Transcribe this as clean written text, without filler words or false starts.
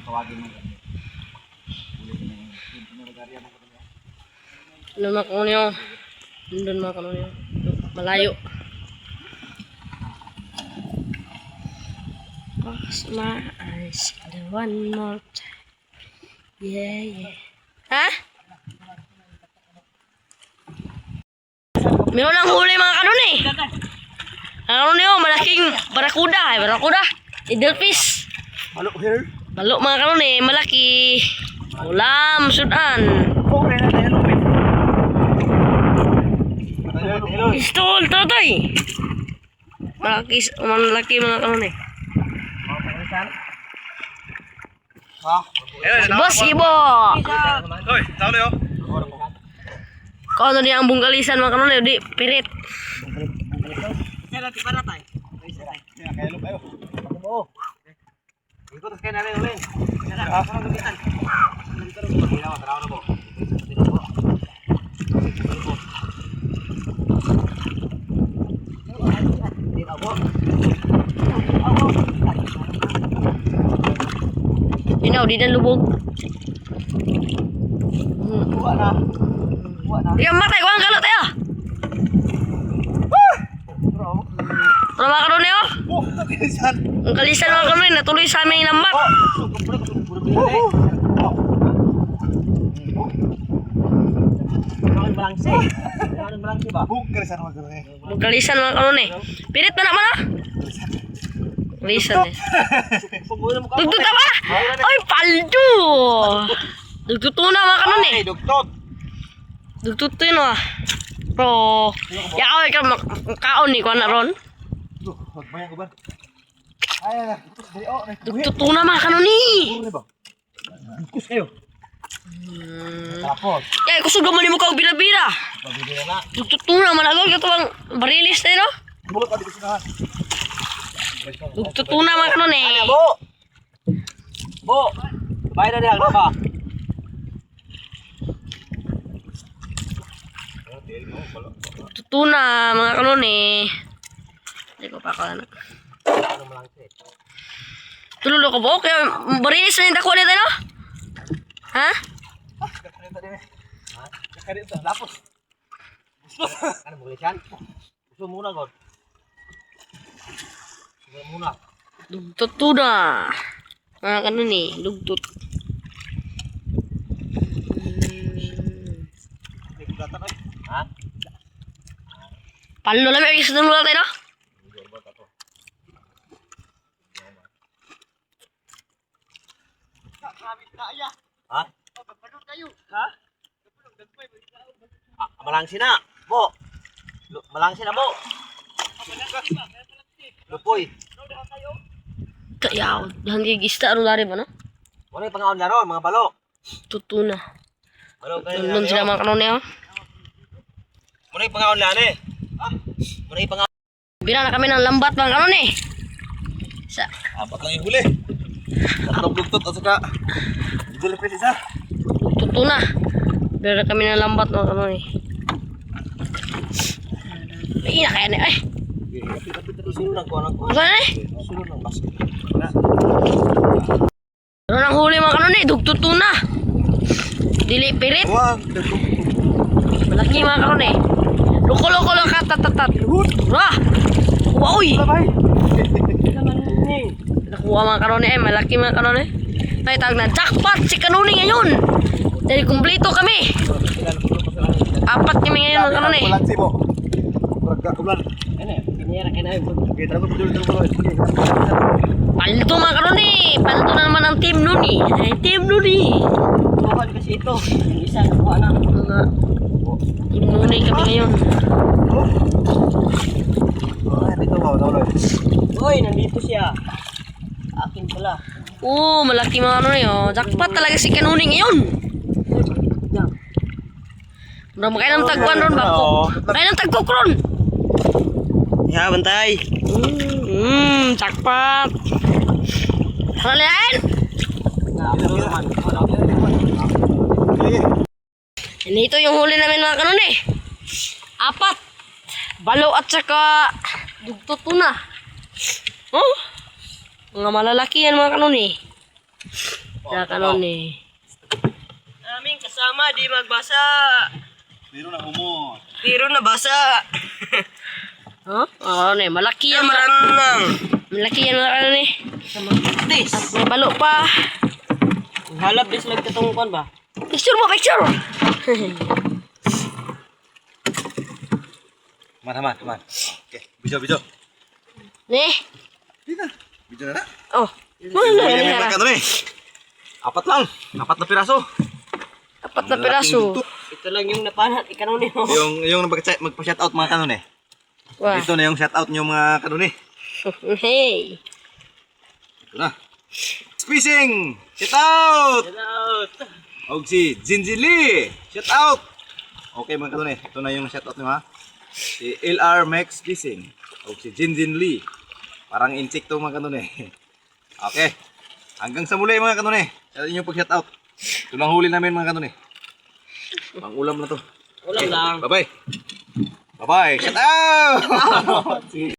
Ano mga kanunyo? Nandun mga kanunyo. Malayo. Close my eyes and one more time. Yeah, yeah. Ha? Meron lang huli mga kanon eh. Ano niyo, malaking barakuda. Ay, barakuda. Edelfish. Malok here. Malok mga kanon eh, malaki. Ulam, sudan. Okay na tayo lupit. Pistol, totoy. Malaki mga kanon eh. Boss Ibo. Hoy, tao na yo. Kau ano niya ang bunggalisan mga kanon eh, di pirit. Kaya natin para tayo. Kaya lupa yo. Oo. Ikot tas kaya natin ulit. Kaya parang gumitan. Taraw na po. Inaw, di na lubog. Buwa na. Yang matay ko ang kalot tayo. Ano mga kanon niyo? Ang kalisan mga kanon natuloy sa aming lambat. Ang kalisan mga kanon eh. Pirit na naman ah. Kalisan eh. Dugtut apa? Ay, paldo. Dugtut na mga kanon eh. Dugtut to yun ah. Bro. Yakaw ka kaon ni ko na ron. Dugtut na mga kanon eh. Kus kayo. Tapos. Ya, kusog naman mo kag bira-bira. Dugtut na malagaw ka to ang barilis tayo no? Bulot ka dito sa. Dugtut na mga kanon eh. Bo. Bo. Bayad na diyan ba? Tutuna mga kanon eh. Hindi ko pa ako anak. Tulolo ko po? Kaya barinis na yung dako nito no? Ha? Lapos. Ano mo yan? Gusto muna god. Gusto muna. Dugtut na. Mga kanon eh. Dugtut. Ha? Palo lang yung isa nulal tayo no? Ha? Ha? Malangsi na, Bo. Malangsi na, Bo. Lupoy. Kaya hindi gista aro lari ba no? Ano yung pangaon na ron, mga balo? Tutuna. Balo kayo Nandun sila mga kanon eh. Ano yung pangaon na eh? Ano yung pangaon? Bira na kami ng lambat mga kanon eh. Sa Apat lang yung huli. Tatlong bugtot at saka Jellyfish isa. tutuna. Bira na kami ng lambat mga kanon eh. Ay, kaya na eh. Sunod lang ko anak ko. Saan eh? Sunod lang basket. Ano nang huli mga kanon eh? Dugtutuna. Dili pirit. Wag. Malaki mga kanon eh. Loko-loko lang katatatat. Rah! Kuha uy! Nakuha mga kanon eh. Malaki mga kanon eh. Ay, tawag na jackpot si kanon ngayon. Dahil kumpleto kami. Apat kami ngayon mga kanon eh. Kulansi mo. Kulan. Ano eh? Kanyera kaya na. Okay, tara mo dulu. Paldo mga kanon eh. Paldo na naman ang team nun eh. Ay, team nun eh. Bukan kasi ito. Yung isa nakuha na. Team nun eh kami ngayon. Dito mo, tawlo. Hoy, nandito siya. Akin pala. Oo, malaki mga kanon eh. Oh. Jackpot talaga si kanuning ngayon. Mura mo kayo ng tagwan ron bako. Kayo ng tagkok ron. Ya, bantay. Jackpot. Halian. Ito yung huli namin mga kanon eh. Apat. Balo at saka dugtut na. Oh? Mga malalaki yan mga kanon eh. Sa kanon eh. Aming kasama di magbasa. Pero na humot. Pero nabasa. Huh? Oh, ne, malaki yan. Maranang. Malaki yan mga ano eh. This. May balo pa. Halap dis lang katungkuan ba? Picture mo, picture. Teman. Oke, video. Nih. Video na. Oh. Mana Ini ni? mereka tuh nih. Apat na piraso. Apat na piraso. Ito lang yung napanat, ikanon ni. Yung magpa-shout out mga kanon eh. Wah. Ito na yung shout out nyo mga kanon eh. Hey. Ito na. Squeezing! Shout out! Og si Jinjili! Shout out! Okay mga kanon eh. Ito na yung shout out nyo ha. Si LR Max Fishing. Og si Jinjin Lee. Parang insekto mga kanon eh. Okay. Hanggang sa muli mga kanon eh. Sa inyong pag-shout out. Ito lang huli namin mga kanon eh. Pang ulam na to. Ulam lang. Bye-bye. Shout out!